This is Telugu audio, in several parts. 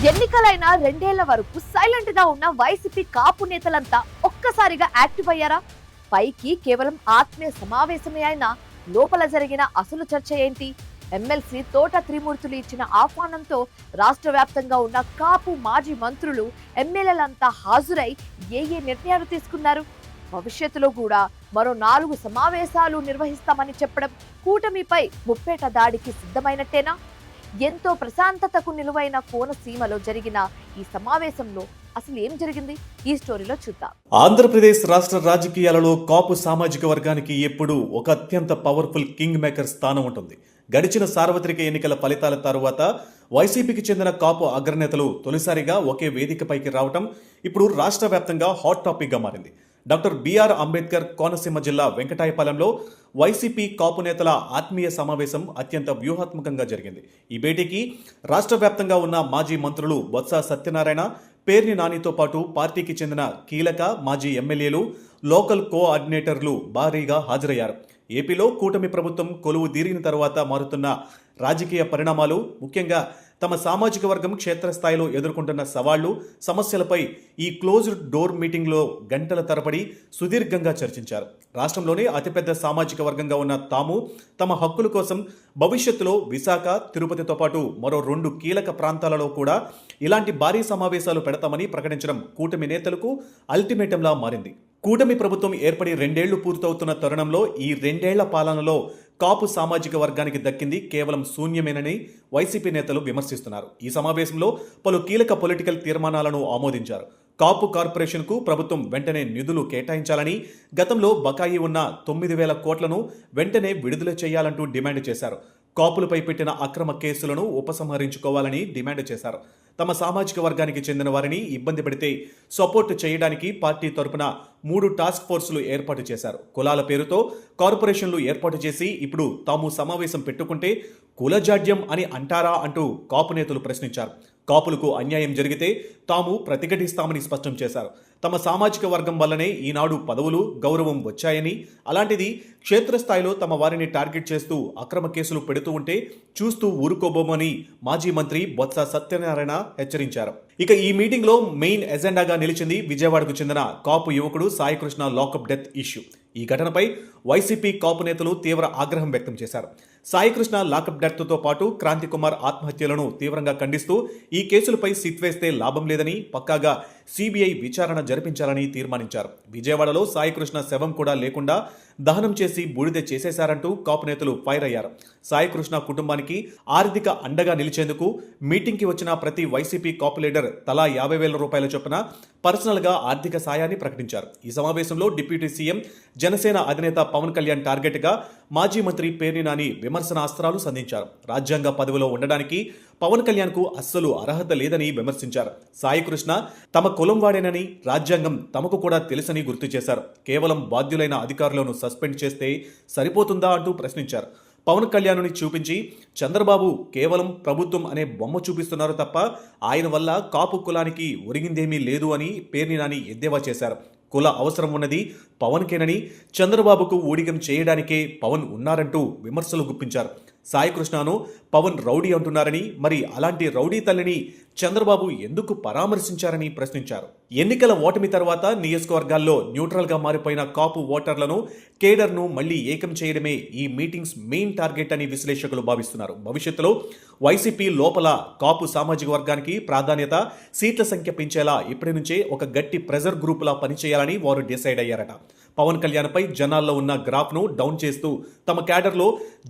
ఎన్నికలైన రెండేళ్ల వరకు సైలెంట్ గా ఉన్న వైసీపీ కాపు నేతలంతా ఒక్కసారిగా యాక్టివ్ అయ్యారా? పైకి కేవలం ఆత్మీయ సమావేశమే అయినా లోపల జరిగిన అసలు చర్చ ఏంటి? ఎమ్మెల్సీ తోట త్రిమూర్తులు ఇచ్చిన ఆహ్వానంతో రాష్ట్ర వ్యాప్తంగా ఉన్న కాపు మాజీ మంత్రులు ఎమ్మెల్యేలంతా హాజరై ఏ నిర్ణయాలు తీసుకున్నారు? భవిష్యత్తులో కూడా మరో 4 సమావేశాలు నిర్వహిస్తామని చెప్పడం కూటమిపై ముప్పేట దాడికి సిద్ధమైనట్టేనా? ఎంతో ప్రశాంతతకు నిలువైన కోనసీమలో జరిగిన ఈ సమావేశంలో అసలు ఏం జరిగింది? ఈ స్టోరీలో చూద్దాం. ఆంధ్రప్రదేశ్ రాష్ట్ర రాజకీయాలలో కాపు సామాజిక వర్గానికి ఎప్పుడూ ఒక అత్యంత పవర్ఫుల్ కింగ్ మేకర్ స్థానం ఉంటుంది. గడిచిన సార్వత్రిక ఎన్నికల ఫలితాల తరువాత వైసీపీకి చెందిన కాపు అగ్రనేతలు తొలిసారిగా ఒకే వేదికపైకి రావటం ఇప్పుడు రాష్ట్ర వ్యాప్తంగా హాట్ టాపిక్ గా మారింది. డాక్టర్ బిఆర్ అంబేద్కర్ కోనసీమ జిల్లా వెంకటాయపాలెంలో వైసీపీ కాపు నేతల ఆత్మీయ సమావేశం అత్యంత వ్యూహాత్మకంగా జరిగింది. ఈ భేటీకి రాష్ట్ర వ్యాప్తంగా ఉన్న మాజీ మంత్రులు బొత్స సత్యనారాయణ, పేర్ని నానితో పాటు పార్టీకి చెందిన కీలక మాజీ ఎమ్మెల్యేలు, లోకల్ కోఆర్డినేటర్లు భారీగా హాజరయ్యారు. ఏపీలో కూటమి ప్రభుత్వం కొలువు తీరిన తర్వాత మారుతున్న రాజకీయ పరిణామాలు, ముఖ్యంగా తమ సామాజిక వర్గం క్షేత్రస్థాయిలో ఎదుర్కొంటున్న సవాళ్లు, సమస్యలపై ఈ క్లోజ్డ్ డోర్ మీటింగ్లో గంటల తరబడి సుదీర్ఘంగా చర్చించారు. రాష్ట్రంలోనే అతిపెద్ద సామాజిక వర్గంగా ఉన్న తాము తమ హక్కుల కోసం భవిష్యత్తులో విశాఖ, తిరుపతితో పాటు మరో 2 కీలక ప్రాంతాలలో కూడా ఇలాంటి భారీ సమావేశాలు పెడతామని ప్రకటించడం కూటమి నేతలకు అల్టిమేటంలా మారింది. కూటమి ప్రభుత్వం ఏర్పడి 2 ఏళ్లు పూర్తవుతున్న తరుణంలో ఈ 2 ఏళ్ల పాలనలో కాపు సామాజిక వర్గానికి దక్కింది కేవలం శూన్యమేనని వైసీపీ నేతలు విమర్శిస్తున్నారు. ఈ సమావేశంలో పలు కీలక పొలిటికల్ తీర్మానాలను ఆమోదించారు. కాపు కార్పొరేషన్కు ప్రభుత్వం వెంటనే నిధులు కేటాయించాలని, గతంలో బకాయి ఉన్న 9,000 కోట్లను వెంటనే విడుదల చేయాలంటూ డిమాండ్ చేశారు. కాపులపై పెట్టిన అక్రమ కేసులను ఉపసంహరించుకోవాలని డిమాండ్ చేశారు. తమ సామాజిక వర్గానికి చెందిన వారిని ఇబ్బంది పెడితే సపోర్ట్ చేయడానికి పార్టీ తరపున 3 టాస్క్ ఫోర్సులు ఏర్పాటు చేశారు. కులాల పేరుతో కార్పొరేషన్లు ఏర్పాటు చేసి ఇప్పుడు తాము సమావేశం పెట్టుకుంటే కులజాడ్యం అని అంటారా అంటూ కాపు నేతలు ప్రశ్నించారు. కాపులకు అన్యాయం జరిగితే తాము ప్రతిఘటిస్తామని స్పష్టం చేశారు. తమ సామాజిక వర్గం వల్లనే ఈనాడు పదవులు, గౌరవం వచ్చాయని, అలాంటిది క్షేత్రస్థాయిలో తమ వారిని టార్గెట్ చేస్తూ అక్రమ కేసులు పెడుతూ ఉంటే చూస్తూ ఊరుకోబోమని మాజీ మంత్రి బొత్స సత్యనారాయణ హెచ్చరించారు. ఇక ఈ మీటింగ్ లో మెయిన్ ఎజెండాగా నిలిచింది విజయవాడకు చెందిన కాపు యువకుడు సాయికృష్ణ లాకప్ డెత్ ఇష్యూ. ఈ ఘటనపై వైసీపీ కాపు నేతలు తీవ్ర ఆగ్రహం వ్యక్తం చేశారు. సాయికృష్ణ లాకప్ డెత్తో పాటు క్రాంతి కుమార్ ఆత్మహత్యలను తీవ్రంగా ఖండిస్తూ ఈ కేసులపై సిట్ వేస్తే లాభం లేదని, పక్కాగా సిబిఐ విచారణ జరిపించాలని తీర్మానించారు. విజయవాడలో సాయికృష్ణ శవం కూడా లేకుండా దహనం చేసి బూడిద చేసేశారంటూ కాపు నేతలు ఫైర్ అయ్యారు. సాయికృష్ణ కుటుంబానికి ఆర్థిక అండగా నిలిచేందుకు మీటింగ్కి వచ్చిన ప్రతి వైసీపీ కాపు లీడర్ తలా 50,000 రూపాయల చొప్పున పర్సనల్గా ఆర్థిక సాయాన్ని ప్రకటించారు. ఈ సమావేశంలో డిప్యూటీ సీఎం, జనసేన అధినేత పవన్ కళ్యాణ్ టార్గెట్గా మాజీ మంత్రి పేర్ని నాని విమర్శనాస్త్రాలు సంధించారు. రాజ్యాంగ పదవిలో ఉండడానికి పవన్ కళ్యాణ్కు అస్సలు అర్హత లేదని విమర్శించారు. సాయికృష్ణ తమ కులం వాడేనని, రాజ్యాంగం తమకు కూడా తెలుసని గుర్తు చేశారు. కేవలం బాధ్యులైన అధికారులను సస్పెండ్ చేస్తే సరిపోతుందా అంటూ ప్రశ్నించారు. పవన్ కళ్యాణ్ని చూపించి చంద్రబాబు కేవలం ప్రభుత్వం అనే బొమ్మ చూపిస్తున్నారు తప్ప ఆయన వల్ల కాపు కులానికి ఒరిగిందేమీ లేదు అని పేర్ని నాని ఎద్దేవా చేశారు. కుల అవసరం ఉన్నది పవన్కేనని, చంద్రబాబుకు ఊడిగం చేయడానికే పవన్ ఉన్నారంటూ విమర్శలు గుప్పించారు. సాయికృష్ణను పవన్ రౌడీ అంటున్నారని, మరి అలాంటి రౌడీ తల్లిని చంద్రబాబు ఎందుకు పరామర్శించారని ప్రశ్నించారు. ఎన్నికల ఓటమి తర్వాత నియోజకవర్గాల్లో న్యూట్రల్గా మారిపోయిన కాపు ఓటర్లను, కేడర్ను మళ్లీ ఏకం చేయడమే ఈ మీటింగ్స్ మెయిన్ టార్గెట్ అని విశ్లేషకులు భావిస్తున్నారు. భవిష్యత్తులో వైసీపీ లోపల కాపు సామాజిక వర్గానికి ప్రాధాన్యత, సీట్ల సంఖ్య పెంచేలా ఇప్పటి నుంచే ఒక గట్టి ప్రెజర్ గ్రూపులా పనిచేయాలని వారు డిసైడ్ అయ్యారట. పవన్ కళ్యాణ్పై జనాల్లో ఉన్న గ్రాఫ్ను డౌన్ చేస్తూ తమ క్యాడర్లో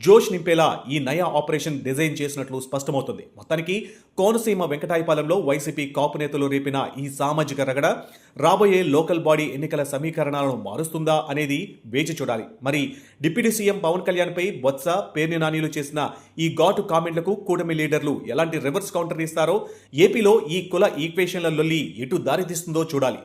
జోష్ నింపేలా ఈ నయా ఆపరేషన్ డిజైన్ చేసినట్లు స్పష్టమవుతుంది. మొత్తానికి కోనసీమ వెంకటాయపాలెంలో వైసీపీ కాపు నేతలు రేపిన ఈ సామాజిక రగడ రాబోయే లోకల్ బాడీ ఎన్నికల సమీకరణాలను మారుస్తుందా అనేది వేచి చూడాలి. మరి డిప్యూటీ సీఎం పవన్ కళ్యాణ్పై బొత్స, పేర్ని నానీలు చేసిన ఈ ఘాటు కామెంట్లకు కూటమి లీడర్లు ఎలాంటి రివర్స్ కౌంటర్ ఇస్తారో, ఏపీలో ఈ కుల ఈక్వేషన్ల లొల్లి ఎటు దారితీస్తుందో చూడాలి.